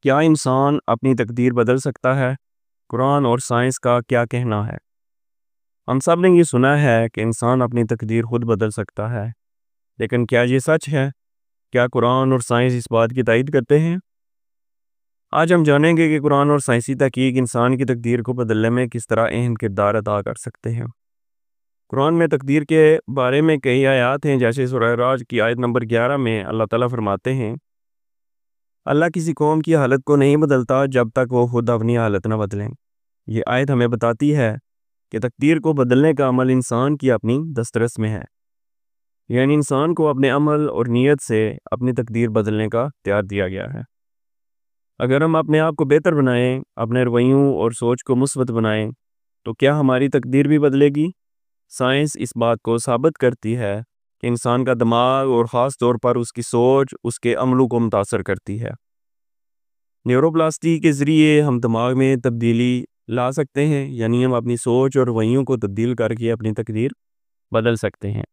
کیا انسان اپنی تقدیر بدل سکتا ہے؟ قرآن اور سائنس کا کیا کہنا ہے؟ ہم سب نے یہ سنا ہے کہ انسان اپنی تقدیر خود بدل سکتا ہے، لیکن کیا یہ سچ ہے؟ کیا قرآن اور سائنس اس بات کی تائید کرتے ہیں؟ آج ہم جانیں گے کہ قرآن اور سائنسی تحقیق انسان کی تقدیر کو بدلنے میں کس طرح اہم کردار ادا کر سکتے ہیں۔ قرآن میں تقدیر کے بارے میں کئی آیات ہیں، جیسے سورہ راج کی آیت نمبر 11 میں اللہ تعالیٰ فرماتے ہیں، اللہ کسی قوم کی حالت کو نہیں بدلتا جب تک وہ خود اپنی حالت نہ بدلیں۔ یہ آیت ہمیں بتاتی ہے کہ تقدیر کو بدلنے کا عمل انسان کی اپنی دسترس میں ہے، یعنی انسان کو اپنے عمل اور نیت سے اپنی تقدیر بدلنے کا اختیار دیا گیا ہے۔ اگر ہم اپنے آپ کو بہتر بنائیں، اپنے رویوں اور سوچ کو مثبت بنائیں، تو کیا ہماری تقدیر بھی بدلے گی؟ سائنس اس بات کو ثابت کرتی ہے کہ انسان کا دماغ اور خاص طور پر اس کی سوچ اس کے عملوں کو متاثر کرتی ہے۔ نیوروپلاسٹی کے ذریعے ہم دماغ میں تبدیلی لا سکتے ہیں، یعنی ہم اپنی سوچ اور رویوں کو تبدیل کر کے اپنی تقدیر بدل سکتے ہیں۔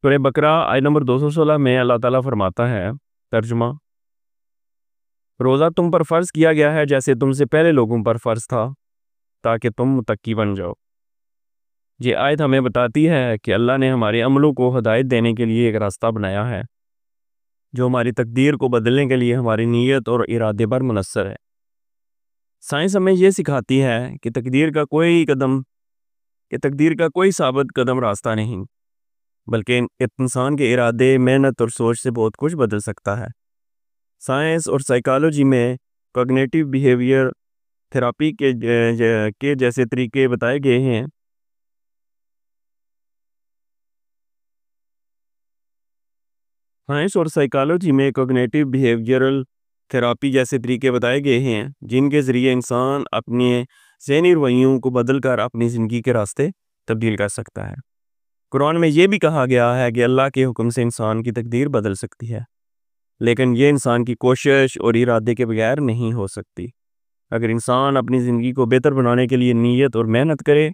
سورہ بقرہ آیت نمبر 216 میں اللہ تعالیٰ فرماتا ہے، ترجمہ: روزہ تم پر فرض کیا گیا ہے جیسے تم سے پہلے لوگوں پر فرض تھا، تاکہ تم متقی بن جاؤ۔ یہ آیت ہمیں بتاتی ہے کہ اللہ نے ہمارے عملوں کو ہدایت دینے کے لیے ایک راستہ بنایا ہے، جو ہماری تقدیر کو بدلنے کے لیے ہماری نیت اور ارادے پر منحصر ہے۔ سائنس ہمیں یہ سکھاتی ہے کہ تقدیر کا کوئی ثابت قدم راستہ نہیں، بلکہ انسان کے ارادے، محنت اور سوچ سے بہت کچھ بدل سکتا ہے۔ سائنس اور سائیکالوجی میں کوگنیٹیو بیہیویئر تھراپی کے جیسے طریقے بتائے گئے ہیں۔ سائنس اور سائیکالوجی میں کوگنیٹیو بیہیویئرل تھراپی جیسے طریقے بتائے گئے ہیں، جن کے ذریعے انسان اپنے ذہنی رویوں کو بدل کر اپنی زندگی کے راستے تبدیل کر سکتا ہے۔ قرآن میں یہ بھی کہا گیا ہے کہ اللہ کے حکم سے انسان کی تقدیر بدل سکتی ہے، لیکن یہ انسان کی کوشش اور ارادے کے بغیر نہیں ہو سکتی۔ اگر انسان اپنی زندگی کو بہتر بنانے کے لیے نیت اور محنت کرے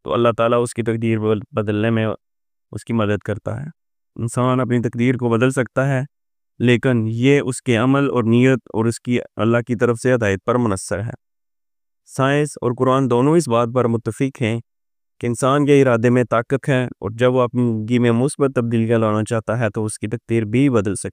تو اللہ تعالیٰ اس کی تقدیر بدلنے میں اس کی مدد کرتا ہے۔ انسان اپنی تقدیر کو بدل سکتا ہے، لیکن یہ اس کے عمل اور نیت اور اس کی اللہ کی طرف سے ہدایت پر منحصر ہے۔ سائنس اور قرآن دونوں اس بات پر متفق ہیں کہ انسان کے ارادے میں طاقت ہے، اور جب وہ اپنی زندگی میں مثبت تبدیلیاں لانا چاہتا ہے تو اس کی تقدیر بھی بدل سکتی ہے۔